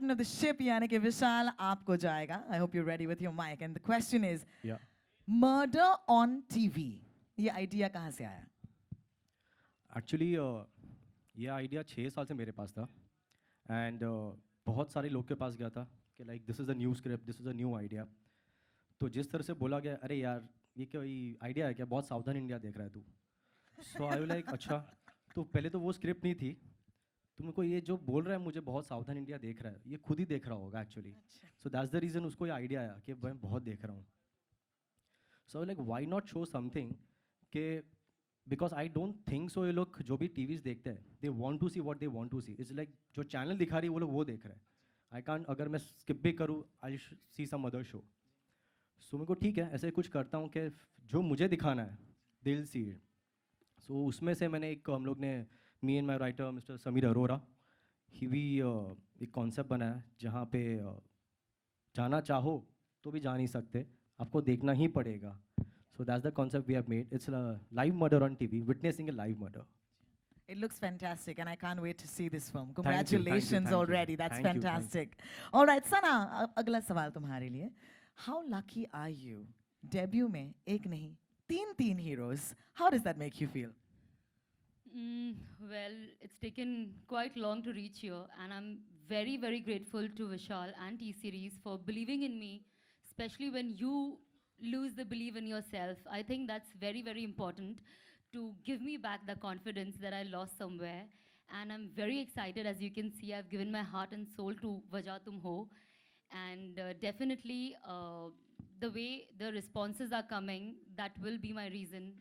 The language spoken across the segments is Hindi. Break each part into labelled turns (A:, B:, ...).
A: captain of the ship, यानी कि विशाल आपको जाएगा. I hope you're ready with your mic. And the question is,
B: Yeah.
A: murder on TV. ये idea कहाँ से आया?
B: एक्चुअली ये आइडिया 6 साल से मेरे पास था एंड बहुत सारे लोग के पास गया था कि like this is a new script, this is a new idea. तो जिस तरह से बोला गया, अरे यार ये क्या आइडिया है क्या, बहुत सावधान इंडिया देख रहा है तू. सो आई लाइक अच्छा. तो पहले तो वो स्क्रिप्ट नहीं थी, तो मेरे को ये जो बोल रहा है मुझे बहुत सावधान इंडिया देख रहा है, ये खुद ही देख रहा होगा actually. So that's the reason उसको ये आइडिया आया कि मैं बहुत देख रहा हूँ. So like why not show something के, because I don't think so ये लोग जो भी टीवीज देखते हैं they want to see what they want to see. It's like जो चैनल दिखा रही है वो लोग वो देख रहे हैं. आई कांट, अगर मैं स्किप भी करूँ आई सी सम अदर शो. सो मेरे को ठीक है, ऐसे कुछ करता हूँ कि जो मुझे दिखाना है दिल सी इट. सो उसमें से मैंने हम लोग ने, me and my writer mister Sameer Arora, he भी एक कॉन्सेप्ट बनाया जहाँ पे जाना चाहो तो भी जा नहीं सकते, आपको देखना ही पड़ेगा. So that's the concept we have made. It's a live murder on TV, witnessing a live murder.
A: It looks fantastic, and I can't wait to see this film.
B: Thank you,
A: Congratulations
B: thank you.
A: already. That's
B: Thank you, thank you.
A: fantastic. All right, Sana, अगला सवाल तुम्हारे लिए. How lucky are you? Debut में एक नहीं, तीन heroes. How does that make you feel?
C: Well, it's taken quite long to reach here, and I'm very, very grateful to Vishal and T-Series for believing in me, especially when you lose the belief in yourself. I think that's very, very important to give me back the confidence that I lost somewhere. And I'm very excited. As you can see, I've given my heart and soul to Vajah Tum Ho. And definitely, the way the responses are coming, that will be my reason.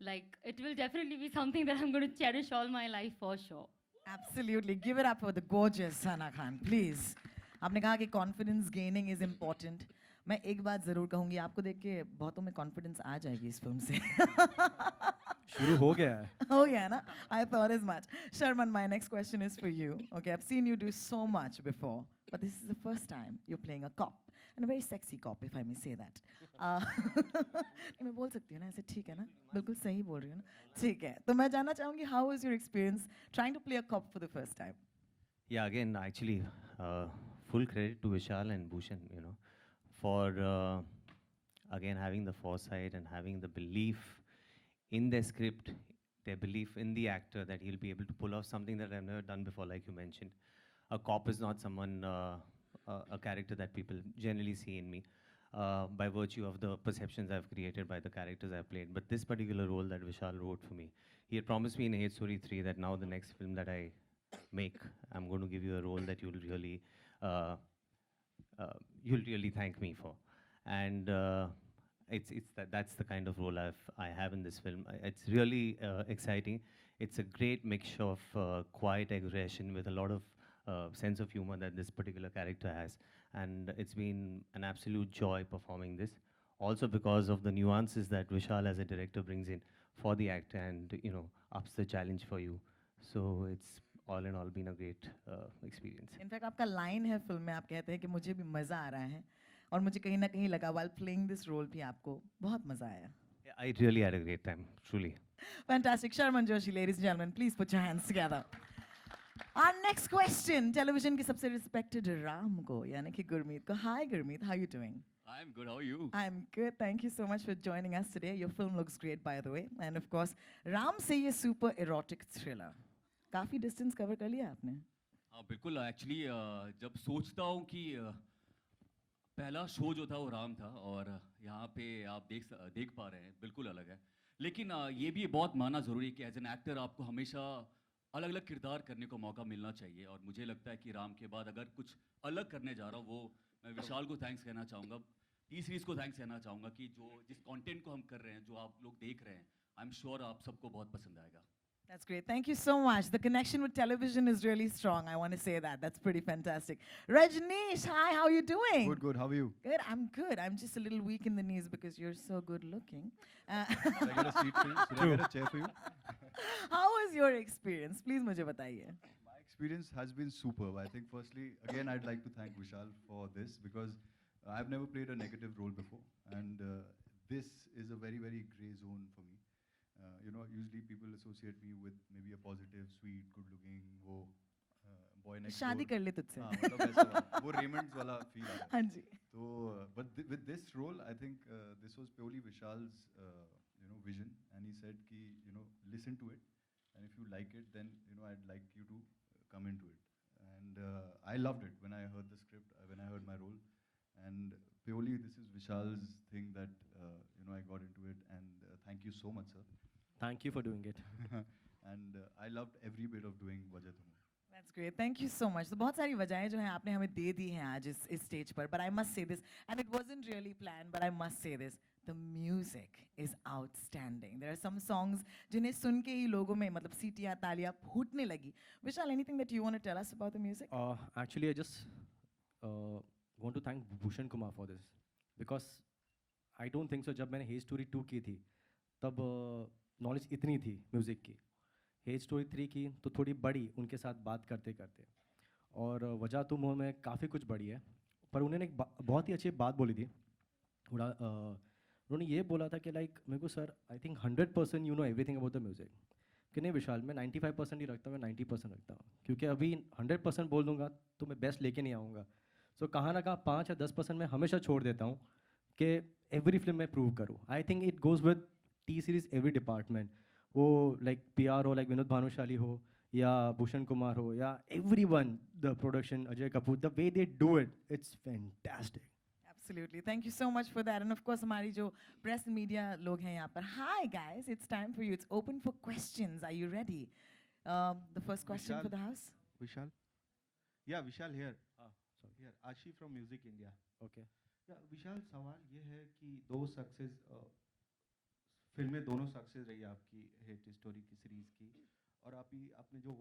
C: Like, it will definitely be something that I'm going to cherish all my life for sure.
A: Absolutely. Give it up for the gorgeous Sana Khan, please. आपने कहा कि confidence gaining is important. मैं एक बात ज़रूर कहूँगी, आपको देख के बहुतों में confidence आ जाएगी इस फिल्म से.
B: शुरू हो गया है.
A: हो गया ना? I thought as much. Sharman, my next question is for you. Okay, I've seen you do so much before, but this is the first time you're playing a cop, and a very sexy cop, if I may say that. मैं बोल सकती हूँ ना ऐसे, ठीक है ना? बिल्कुल सही बोल रही हूँ ना? ठीक है. तो मैं जानना चाहूँगी, how was your experience trying to play a cop for the first time?
D: Yeah, again, actually, full credit to Vishal and Bhushan, you know, for again having the foresight and having the belief in their script, their belief in the actor that he'll be able to pull off something that I've never done before, like you mentioned. A cop is not someone, a character that people generally see in me. By virtue of the perceptions I've created by the characters I've played. But this particular role that Vishal wrote for me, he had promised me in Hate Story 3 that now the next film that I make, I'm going to give you a role that uh, you'll really thank me for. And that's the kind of role I have in this film. It's really exciting. It's a great mixture of quiet aggression with a lot of sense of humor that this particular character has. And it's been an absolute joy performing this. Also because of the nuances that Vishal as a director brings in for the actor and, you know, ups the challenge for you. So it's all in all been a great experience.
A: In fact, आपका line है फिल्म में, आप कहते हैं कि मुझे भी मज़ा आ रहा है, और मुझे कहीं ना कहीं लगा while playing this role भी आपको बहुत मज़ा आया.
D: Yeah, I really had a great time, truly.
A: Fantastic. Sharman Joshi, ladies and gentlemen, please put your hands together. Our next question, television की सबसे respected राम को, यानी कि गुरमीत को. Hi Gurmeet, how are you doing?
E: I'm good. How are you?
A: I'm good. Thank you so much for joining us today. Your film looks great, by the way. And of course, Ram से ये super erotic thriller. काफी distance cover कर लिया आपने.
E: हाँ बिल्कुल. एक्चुअली जब सोचता हूँ कि पहला शो जो था वो राम था और यहाँ पे आप देख पा रहे हैं बिल्कुल अलग है. लेकिन ये भी बहुत मानना ज़रूरी है कि एज एन एक्टर आपको हमेशा अलग अलग किरदार करने को मौका मिलना चाहिए. और मुझे लगता है कि राम के बाद अगर कुछ अलग करने जा रहा हूँ, वो मैं विशाल को थैंक्स कहना चाहूँगा, टी सीरीज़ को थैंक्स कहना चाहूँगा कि जिस कंटेंट को हम कर रहे हैं, जो आप लोग देख रहे हैं, आई एम श्योर आप सबको बहुत पसंद आएगा.
A: That's great. Thank you so much. The connection with television is really strong. I want to say that. That's pretty fantastic. Rajneesh, hi, how are you doing?
F: Good, good. How are you?
A: Good, I'm good. I'm just a little weak in the knees because you're so good looking.
F: Should I get a seat for you? Should I get a chair for you?
A: How was your experience? Please मुझे बताइए.
F: My experience has been superb. I think firstly, again, I'd like to thank Vishal for this because I've never played a negative role before. And this is a very, very gray zone for me. You know, usually people associate me with maybe a positive, sweet, good-looking, वो बॉय नेक्स्ट
A: शादी कर ले तुझसे
F: हाँ मतलब वैसा वाला, वो रेमंड्स वाला फील आ रहा है.
A: हाँ जी
F: So, but with this role, I think this was purely Vishal's, vision, and he said, "Ki listen to it, and if you like it, then I'd like you to come into it." And I loved it when I heard the script, when I heard my role, and purely this is Vishal's thing that I got into it, and thank you so much, sir.
B: Thank you for doing it.
F: And I loved every bit of doing Wajah Tum Ho.
A: That's great. Thank you so much. तो बहुत सारी वजहें जो हैं आपने हमें दे दी हैं आज इस स्टेज पर. But I must say this, and it wasn't really planned, but I must say this. The music is outstanding. There are some songs जिन्हें सुन के ही लोगों में मतलब सीटियाँ तालियाँ फूटने लगी. Vishal, anything that you want to tell us about the music?
B: Actually, I just want to thank Bhushan Kumar for this because I don't think so. जब मैंने Hey Story 2 की थी तब knowledge इतनी थी म्यूज़िक की. Hey Story 3 की तो थोड़ी बड़ी उनके साथ बात करते करते, और वजह तुम हो में काफ़ी कुछ बड़ी है. पर उन्होंने एक बहुत ही अच्छी बात बोली थी. उन्होंने ये बोला था कि लाइक मेरे को sir I think 100% you know everything about the music. कि नहीं विशाल, मैं 95% ही रखता हूँ, मैं 90% रखता हूँ, क्योंकि अभी 100% बोल दूंगा तो मैं बेस्ट लेके नहीं आऊँगा. सो कहाँ ना कहाँ 5 या 10% मैं हमेशा छोड़ देता हूँ कि एवरी फिल्म मैं प्रूव करूँ. I think it goes with T series every department. वो लाइक PR हो, लाइक विनोद भानुशाली हो या भूषण कुमार हो या everyone, the production, Ajay Kapoor, the way they do it, it's fantastic.
A: Absolutely. Thank you so much for that. And of course, हमारी जो press media लोग हैं यहाँ पर. Hi guys, it's time for you. It's open for questions. Are you ready? The first question
G: Vishal.
A: for the house.
G: Vishal? Yeah, Vishal here.
B: Sorry.
G: Here, Ashi from Music India.
B: Okay.
G: Yeah, Vishal, सवाल ये है कि दो सक्सेस फिल्में दोनों सक्सेस रही आपकी हिट स्टोरी की सीरीज की, और आपने जो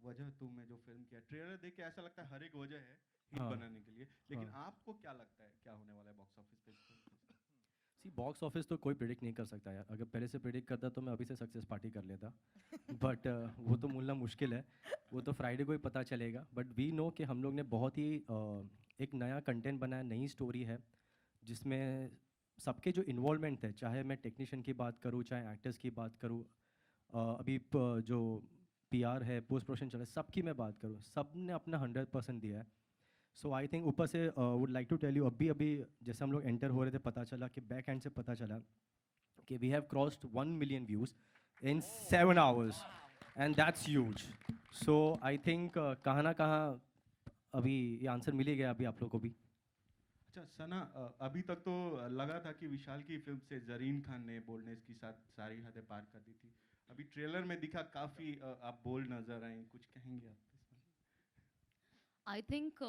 G: वजह तुम में जो फिल्म किया, ट्रेलर देख के ऐसा लगता है हर एक वजह है हिट
B: हाँ.
G: बनाने के लिए, लेकिन
B: हाँ.
G: आपको क्या लगता है क्या होने वाला है बॉक्स ऑफिस पे?
B: सी बॉक्स ऑफिस तो कोई प्रिडिक्ट नहीं कर सकता यार. अगर पहले से प्रिडिक्ट करता तो मैं अभी से सक्सेस पार्टी कर लेता. बट वो तो मिलना मुश्किल है. वो तो फ्राइडे को ही पता चलेगा. बट वी नो कि हम लोग ने बहुत ही एक नया कंटेंट बनाया, नई स्टोरी है जिसमें सबके जो इन्वॉल्वमेंट है, चाहे मैं टेक्नीशियन की बात करूँ, चाहे एक्टर्स की बात करूँ, अभी जो PR है, पोस्ट प्रोडक्शन चल रहा है, सबकी मैं बात करूँ, सब ने अपना 100% दिया है. सो आई थिंक ऊपर से would like to tell you, अभी जैसे हम लोग एंटर हो रहे थे पता चला कि बैक एंड से पता चला कि we have crossed 1 million views in 7 hours, and that's huge. So I think कहाँ ना कहाँ अभी ये आंसर मिल ही गया अभी आप लोग को भी.
G: अच्छा सना, अभी तक तो लगा था कि विशाल की फिल्म से जरीन खान ने बोल्डनेस की साथ सारी हदें पार कर दी थी. अभी ट्रेलर में दिखा काफ़ी आप बोल्ड नजर आए, कुछ कहेंगे आप इसमें?
C: I think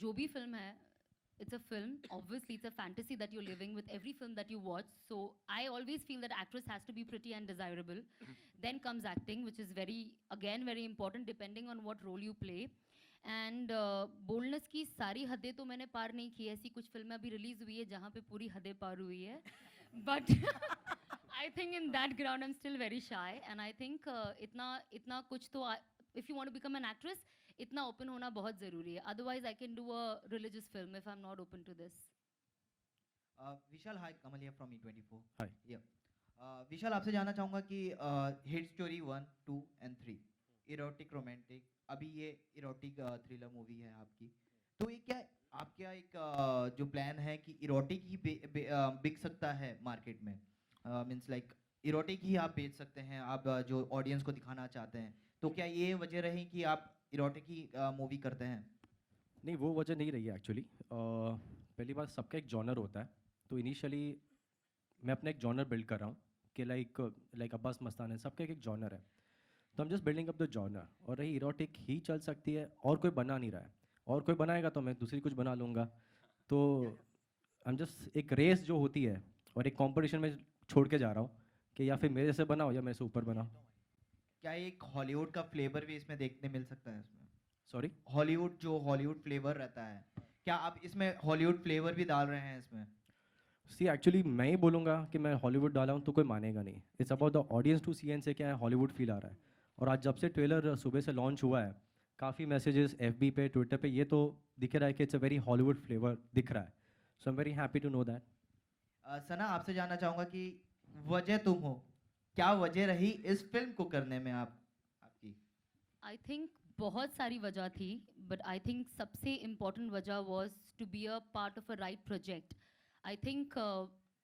C: जो भी फिल्म है, it's a film. Obviously, it's a fantasy that you're living with every film that you watch. So I always feel that actress has to be pretty and desirable. Then comes acting, which is very important depending on what role you play. And boldness की सारी हदें तो मैंने पार नहीं की. ऐसी कुछ फिल्में अभी रिलीज हुई है जहाँ पे पूरी हदें पार हुई है. But I think in that ground I'm still very shy. And I think इतना कुछ तो if you want to become an actress, इतना open होना बहुत ज़रूरी है. Otherwise, I can do a religious film if I'm not open to this.
H: Vishal, hi, Kamal here from E24.
B: Hi.
H: Yeah. विशाल, आपसे जानना चाहूँगा कि hit story 1, 2 and 3, erotic romantic, अभी ये इरोटिक थ्रिलर मूवी है आपकी, तो ये क्या आपका एक जो प्लान है कि इरोटिक ही बिक सकता है मार्केट में, मीन्स लाइक इरोटिक ही आप बेच सकते हैं आप जो ऑडियंस को दिखाना चाहते हैं, तो क्या ये वजह रही कि आप इरोटिक ही मूवी करते हैं?
B: नहीं, वो वजह नहीं रही है एक्चुअली. पहली बात, सबका एक जॉनर होता है. तो इनिशियली मैं अपना एक जॉनर बिल्ड कर रहा हूँ कि लाइक अब्बास मस्तान है, सबका एक जॉनर है. तो हम just building up the genre. और रही इरोटिक ही चल सकती है, और कोई बना नहीं रहा है, और कोई बनाएगा तो मैं दूसरी कुछ बना लूँगा. तो हम जस्ट एक रेस जो होती है और एक कंपटीशन में छोड़ के जा रहा हूँ कि या फिर मेरे से बनाओ या मेरे से ऊपर बनाओ.
H: क्या एक हॉलीवुड का फ्लेवर भी इसमें देखने मिल सकता है इसमें?
B: सॉरी,
H: हॉलीवुड जो हॉलीवुड फ्लेवर रहता है, क्या आप इसमें हॉलीवुड फ्लेवर भी डाल रहे हैं इसमें?
B: सी एक्चुअली मैं ही बोलूँगा कि मैं हॉलीवुड डाला हूँ तो कोई मानेगा नहीं. It's about the audience to see and say क्या है हॉलीवुड फील आ रहा है. और आज जब से ट्रेलर सुबह से लॉन्च हुआ है, काफ़ी मैसेजेस FB पे, ट्विटर पे ये तो दिख रहा है कि it's a very Hollywood flavour दिख रहा है. So I am very happy to know that.
H: Sana, आपसे जानना चाहूँगा कि वजह तुम हो, क्या वजह रही इस फिल्म को करने में आपकी?
C: आई थिंक बहुत सारी वजह थी, बट आई थिंक सबसे इम्पॉर्टेंट वजह was to be a part of a right project. I think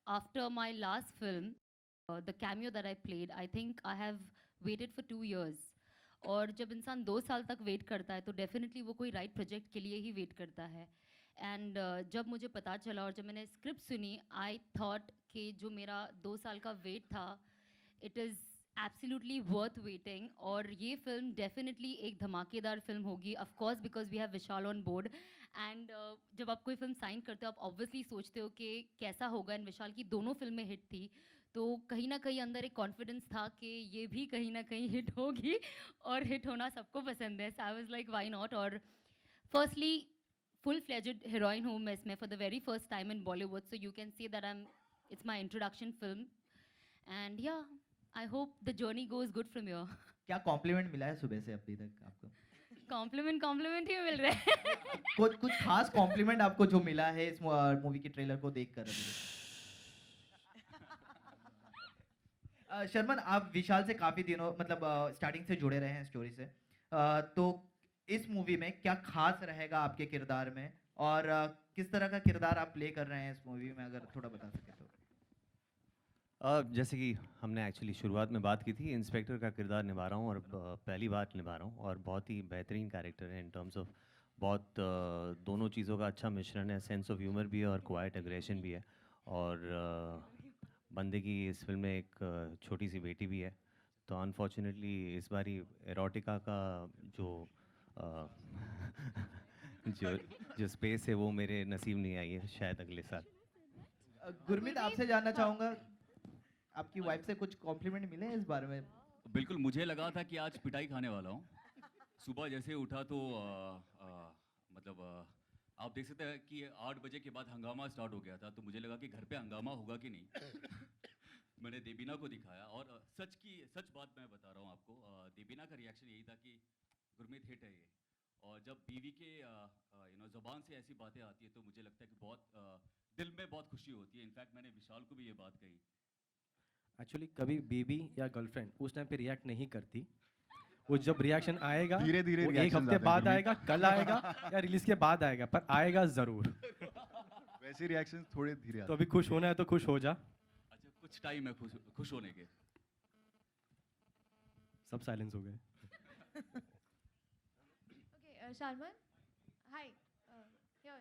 C: after my last film the cameo that I played, I think I have waited for 2 years. और जब इंसान 2 साल तक वेट करता है तो डेफिनेटली वो कोई राइट प्रोजेक्ट के लिए ही वेट करता है. एंड जब मुझे पता चला और जब मैंने स्क्रिप्ट सुनी, आई थॉट कि जो मेरा 2 साल का वेट था, it is absolutely worth waiting. और ये फिल्म डेफिनेटली एक धमाकेदार फिल्म होगी, of course because we have Vishal on board. And जब आप कोई फिल्म साइन करते हो, आप ऑब्वियसली सोचते हो कि कैसा होगा. एंड विशाल की दोनों फिल्में हिट थी, तो कहीं ना कहीं अंदर एक कॉन्फिडेंस था कि ये भी कहीं ना कहीं हिट होगी, और हिट होना सबको पसंद है. So I was like why not. और फर्स्टली फुल फ्लेजेड हीरोइन हूँ मैं इसमें for the very first time in Bollywood, so you can see that it's my introduction film. And yeah I hope the journey goes good from your.
H: क्या कॉम्प्लीमेंट मिला है सुबह से अभी तक आपको?
C: कॉम्प्लीमेंट ही मिल रहा है.
H: कुछ खास कॉम्प्लीमेंट आपको जो मिला है इस मूवी के ट्रेलर को देखकर अभी तक? शर्मन, आप विशाल से काफ़ी दिनों मतलब स्टार्टिंग से जुड़े रहे हैं स्टोरी से, तो इस मूवी में क्या खास रहेगा आपके किरदार में, और किस तरह का किरदार आप प्ले कर रहे हैं इस मूवी में, अगर थोड़ा बता सके तो?
D: जैसे कि हमने एक्चुअली शुरुआत में बात की थी, इंस्पेक्टर का किरदार निभा रहा हूँ और पहली बार निभा रहा हूँ, और बहुत ही बेहतरीन कैरेक्टर है इन टर्म्स ऑफ बहुत दोनों चीज़ों का अच्छा मिश्रण है. सेंस ऑफ ह्यूमर भी है और क्वाइट एग्रेशन भी है. और बंदे की इस फिल्म में एक छोटी सी बेटी भी है. तो अनफॉर्चुनेटली इस बारी एरोटिका का जो जो जो स्पेस है वो मेरे नसीब नहीं आई है, शायद अगले साल.
H: गुरमीत, आपसे जानना चाहूँगा, आपकी वाइफ से कुछ कॉम्प्लीमेंट मिले हैं इस बारे में?
E: बिल्कुल, मुझे लगा था कि आज पिटाई खाने वाला हूँ. सुबह जैसे उठा तो मतलब आप देख सकते हैं कि 8 बजे के बाद हंगामा स्टार्ट हो गया था, तो मुझे लगा कि घर पे हंगामा होगा कि नहीं. मैंने देबीना को दिखाया, और सच बात मैं बता रहा हूँ आपको. देबीना का रिएक्शन यही था कि गुरमीत हिट है ये. और जब बीवी के ज़बान से ऐसी बातें आती है तो मुझे लगता है कि बहुत दिल में बहुत खुशी होती है. इनफैक्ट मैंने विशाल को भी ये बात कही.
B: एक्चुअली कभी बेबी या गर्लफ्रेंड उस टाइम पे रिएक्ट नहीं करती. वो जब रिएक्शन आएगा
F: धीरे-धीरे
B: वो एक
F: reactions
B: हफ्ते
F: आते हैं,
B: बाद
F: गुरमीत.
B: आएगा, कल आएगा या रिलीज के बाद आएगा, पर आएगा जरूर.
F: वैसे रिएक्शंस थोड़े धीरे
B: तो
F: आते
B: अभी खुश होना है तो खुश हो जा.
E: अच्छा, कुछ टाइम है खुश होने के.
B: सब साइलेंस हो गए.
I: Okay, Sharman. Hi. Here.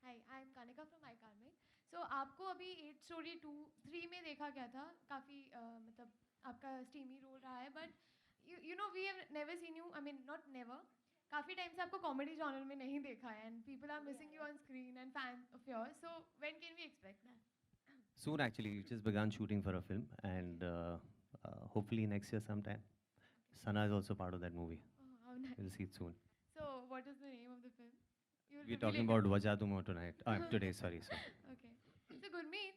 I: Hi, I am Kanika from iCarmen. So आपको अभी 8 Story 3 में देखा गया था, काफ़ी मतलब आपका स्टीमी रोल रहा है, but you know we have never seen you, I mean not never, काफ़ी टाइम से आपको कॉमेडी जॉनर में नहीं देखा है, and people are missing you on screen and fan of yours. So when can we expect that?
D: Soon, actually, we just begun shooting for a film, and hopefully next year sometime. Sana is also part of that movie.
I: Oh, how nice.
D: We'll see it soon.
I: So what is the name of the film? You'll
D: We're
I: reveal
D: talking
I: it.
D: about Wajatumo tonight. Today, sorry.
I: Okay. So Gurmeet,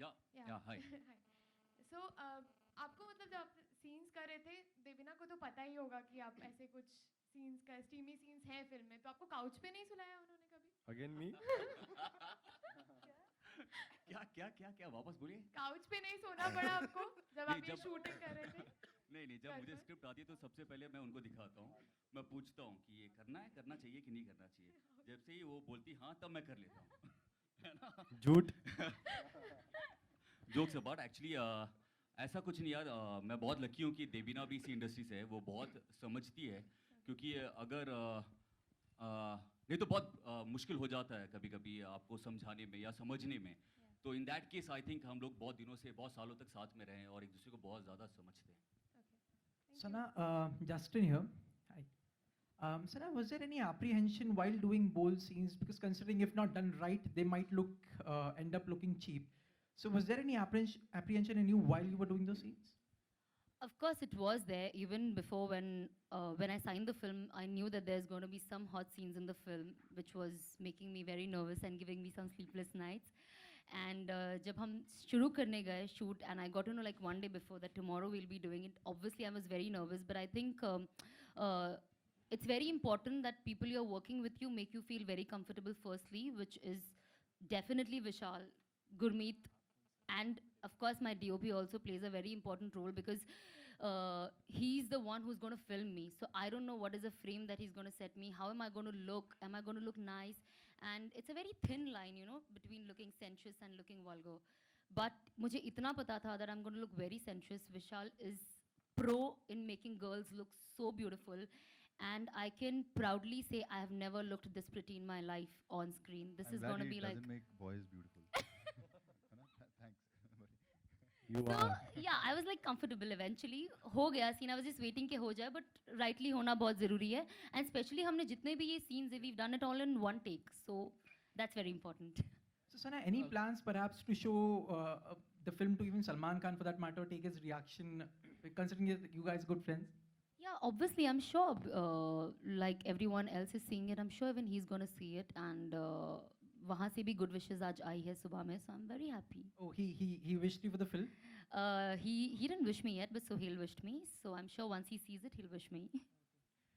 E: Yeah, hi.
I: Hi. So आपको मतलब जब आप सीन्स कर रहे थे, देवीना को तो पता ही होगा कि आप ऐसे कुछ सीन्स का स्टीमी सीन्स हैं फिल्म में, तो आपको काउच पे नहीं सुलाया उन्होंने कभी?
B: अगेन मी.
E: क्या वापस बोलिए.
I: काउच पे नहीं सोना पड़ा आपको जब आप
E: नहीं,
I: ये
E: जब-
I: शूटिंग कर रहे थे?
E: नहीं, जब मुझे
I: Perfect.
E: स्क्रिप्ट आती है तो सबसे पहले मैं उनको दिखाता हूँ. मैं पूछता हूँ कि ये करना चाहिए कि नहीं करना चाहिए. जब से ही वो बोलती हाँ, तब मैं कर लेता हूँ. है ना.
B: झूठ.
E: जोक्स अपार्ट, एक्चुअली ऐसा कुछ नहीं यार. मैं बहुत लकी हूँ कि देबीना भी इसी इंडस्ट्री से है. वो बहुत समझती है, क्योंकि अगर नहीं तो बहुत मुश्किल हो जाता है कभी कभी आपको समझाने में या समझने में. तो in that case I think हम लोग बहुत दिनों से, बहुत सालों तक साथ में रहे हैं और एक दूसरे को बहुत ज़्यादा समझते हैं.
J: Sana, Justin here. Hi. Sana, was there any apprehension while doing bold scenes? Because considering if not done right, they might end up looking cheap. So was there any apprehension in you while you were doing those scenes?
C: Of course, it was there even before when I signed the film. I knew that there's going to be some hot scenes in the film, which was making me very nervous and giving me some sleepless nights. And जब हम शुरू करने गए shoot, and I got to know like one day before that tomorrow we'll be doing it. Obviously, I was very nervous, but I think it's very important that people you're working with you make you feel very comfortable. Firstly, which is definitely Vishal, Gurmeet, and of course my DOP also plays a very important role, because he's the one who's going to film me. So I don't know what is the frame that he's going to set me. How am I going to look? Am I going to look nice? And it's a very thin line, you know, between looking sensuous and looking vulgar. But मुझे इतना पता था that I'm going to look very sensuous. Vishal is pro in making girls look so beautiful. And I can proudly say I have never looked this pretty in my life on screen. This
F: I'm
C: is
F: glad
C: going to
F: he
C: be like...
F: doesn't make boys beautiful. Thanks.
B: You
C: So
B: are.
C: yeah, I was like comfortable eventually. हो गया scene. I was just waiting कि हो जाए, but rightly होना बहुत ज़रूरी है. And especially हमने जितने भी ये scenes है, we've done it all in one take. So that's very important.
J: So, Sana, any plans perhaps to show the film to even Salman Khan for that matter, take his reaction, considering that you guys good friends?
C: Yeah, obviously, I'm sure, like everyone else is seeing it, I'm sure even he's gonna see it. And वहाँ से भी good wishes आज आई है सुबह में, so I'm very happy.
J: Oh, he wished you for the film?
C: He didn't wish me yet, but Sohail wished me. So I'm sure once he sees it, he'll wish me.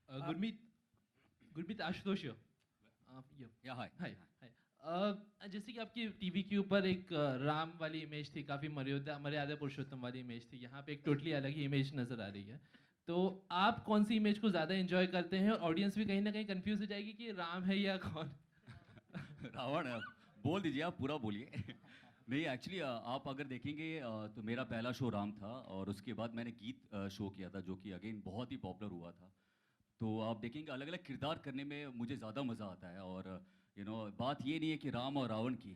K: Gurmeet Ashutosh here.
E: Yeah, hi.
K: हाय हाय जैसे कि आपकी टीवी के ऊपर एक राम वाली इमेज थी, काफ़ी मर्यादा पुरुषोत्तम वाली इमेज थी, यहाँ पे एक टोटली अलग ही इमेज नज़र आ रही है. तो आप कौन सी इमेज को ज़्यादा एंजॉय करते हैं, और ऑडियंस भी कहीं ना कहीं कंफ्यूज हो जाएगी कि राम है या कौन?
E: रावण है, बोल दीजिए, आप पूरा बोलिए. नहीं, एक्चुअली आप अगर देखेंगे तो मेरा पहला शो राम था, और उसके बाद मैंने गीत शो किया था, जो कि अगेन बहुत ही पॉपुलर हुआ था. तो आप देखेंगे अलग अलग किरदार करने में मुझे ज़्यादा मज़ा आता है. और बात ये नहीं है कि राम और रावण की,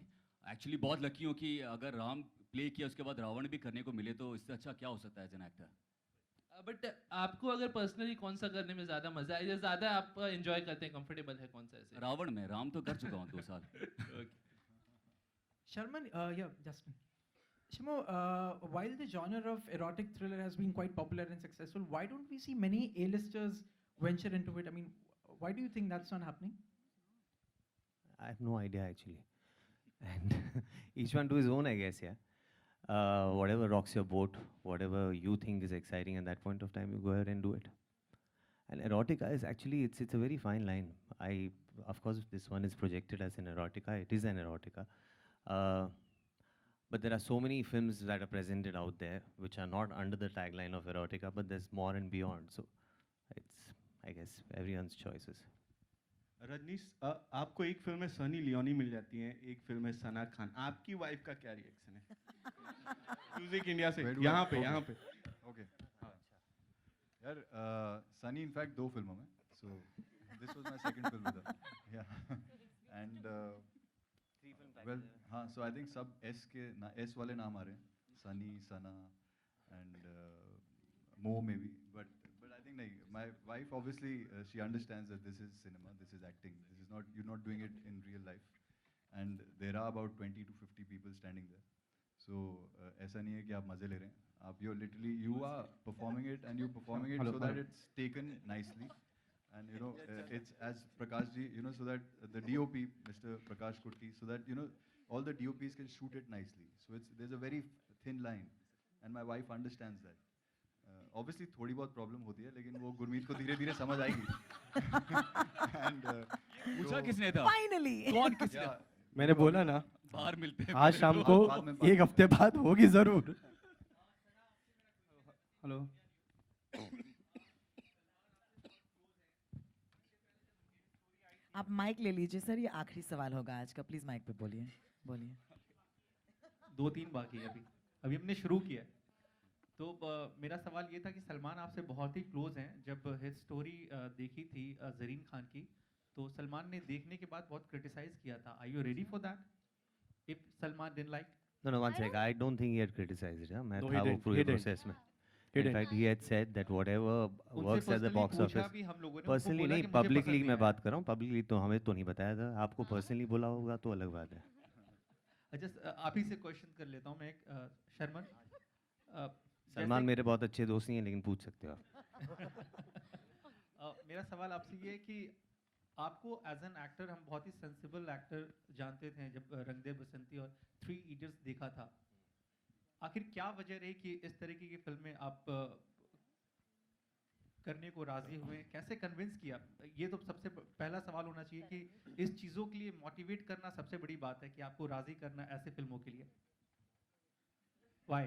E: एक्चुअली बहुत लकी हूँ कि अगर राम प्ले किया उसके बाद रावण भी करने को मिले, तो इससे अच्छा क्या हो सकता है एज एन एक्टर.
K: बट आपको अगर पर्सनली कौन सा करने में ज़्यादा मज़ा है, या ज़्यादा आप एंजॉय करते हैं, कंफर्टेबल है कौन सा ऐसे?
E: रावण में, राम तो कर चुका हूँ 2 साल.
J: Sharman, yeah, Justin. Shimo, while the genre of erotic thriller has been quite popular and successful, why don't we see many A-listers venture into it? I mean, why do you think that's not happening?
D: I have no idea actually. And each one to his own, I guess, yeah. Whatever rocks your boat, whatever you think is exciting at that point of time, you go ahead and do it. And erotica is actually, it's a very fine line. Of course, this one is projected as an erotica. It is an erotica. But there are so many films that are presented out there which are not under the tagline of erotica, but there's more and beyond. So it's, I guess, everyone's choices.
G: Rajneesh, आपको एक फिल्म में सनी लियोनी मिल जाती है, एक फिल्म में सना खान. आपकी वाइफ का क्या रिएक्शन है? म्यूजिक इंडिया से यहाँ पे.
F: Okay. यार, सनी इनफैक्ट 2 फिल्मों में. So this was my second film with her. Yeah. And
D: 3 films.
F: well, हाँ. So I think सब S वाले नाम आ रहे हैं. Sunny, Sana, and Mo maybe. But I think like, my wife obviously she understands that this is cinema, this is acting, this is not, you're not doing it in real life, and there are about 20 to 50 people standing there. So ऐसा नहीं है कि आप मजे ले रहे हैं. आप you are performing it, and you're performing it so that it's taken nicely, and it's as Prakash ji, so that the DOP, Mr. Prakash Kutty, so that all the DOPs can shoot it nicely. So there's a very thin line, and my wife understands that. Obviously थोड़ी बहुत प्रॉब्लम होती है, लेकिन वो गुरमीत को धीरे-धीरे समझ आएगी. And
E: पूछा किसने था?
A: Finally.
E: कौन किसने?
B: मैंने बोला ना,
E: बाहर मिलते हैं.
B: आज शाम को एक हफ्ते बाद होगी जरूर. हेलो.
A: आप माइक ले लीजिए सर, ये आखिरी सवाल होगा आज का. प्लीज माइक पे बोलिए.
G: 2-3 बाकी है अभी हमने शुरू किया है. तो मेरा सवाल ये था कि सलमान आपसे बहुत ही क्लोज हैं. जब हिट स्टोरी देखी थी ज़रीन खान की, तो सलमान ने देखने के बाद बहुत क्रिटिसाइज किया था. Are you ready for that if Salman didn't like?
D: No, one sec. I don't think he had criticized it. मैं
B: No,
D: था
B: he
D: वो
B: didn't.
D: पूरे
B: He didn't.
D: process में.
B: He
D: In
B: didn't.
D: fact, he had said that whatever works at the box office.
G: भी हम लोगों ने
D: Personally नहीं, publicly मैं बात कर रहा हूँ. Publicly तो हमें तो नहीं बताया था. आपको personally बोला होगा तो अलग बात है.
G: अच्छा, आप ही से क्वेश्चन कर लेता हूँ मैं एक. शर्मन,
D: सलमान मेरे बहुत अच्छे दोस्त नहीं हैं, लेकिन पूछ सकते हो आप.
G: मेरा सवाल आपसे ये है कि आपको एज एन एक्टर, हम बहुत ही सेंसिबल एक्टर जानते थे जब रंग दे बसंती और 3 इडियट्स देखा था. आखिर क्या वजह रही कि इस तरीके की फिल्में आप करने को राजी हुए? कैसे कन्विंस किया? ये तो सबसे पहला सवाल होना चाहिए कि इस चीज़ों के लिए मोटिवेट करना सबसे बड़ी बात है कि आपको राजी करना ऐसे फिल्मों के लिए. Why?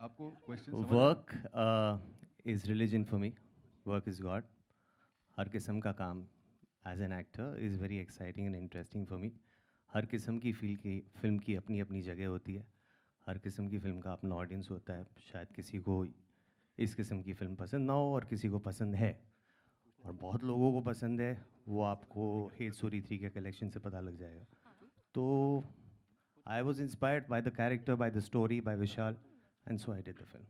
F: आपको question
D: Work is religion for me. Work is God. हर किस्म का काम as an actor is very exciting and interesting for me. हर किस्म की फिल्म की अपनी अपनी जगह होती है. हर किस्म की फिल्म का अपना ऑडियंस होता है. शायद किसी को इस किस्म की फिल्म पसंद ना हो और किसी को पसंद है. और बहुत लोगों को पसंद है, वो आपको हेट स्टोरी 3 के कलेक्शन से पता लग जाएगा. तो I was inspired by the character, by the story, by Vishal, and so I did the film.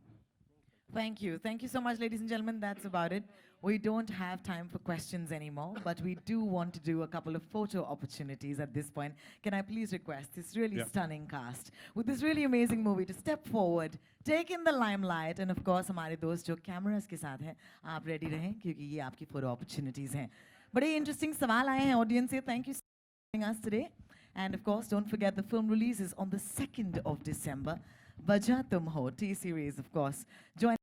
A: Thank you. Thank you so much, ladies and gentlemen. That's about it. We don't have time for questions anymore, but we do want to do a couple of photo opportunities at this point. Can I please request this really stunning cast with this really amazing movie to step forward, take in the limelight, and of course, हमारे दोस्त जो cameras के साथ हैं, आप ready रहें क्योंकि ये आपकी photo opportunities हैं. बड़े interesting सवाल आए हैं audience से. Thank you so much for joining us today. And of course, don't forget the film releases on the 2nd of December. Wajah Tum Ho, T-Series, of course. Join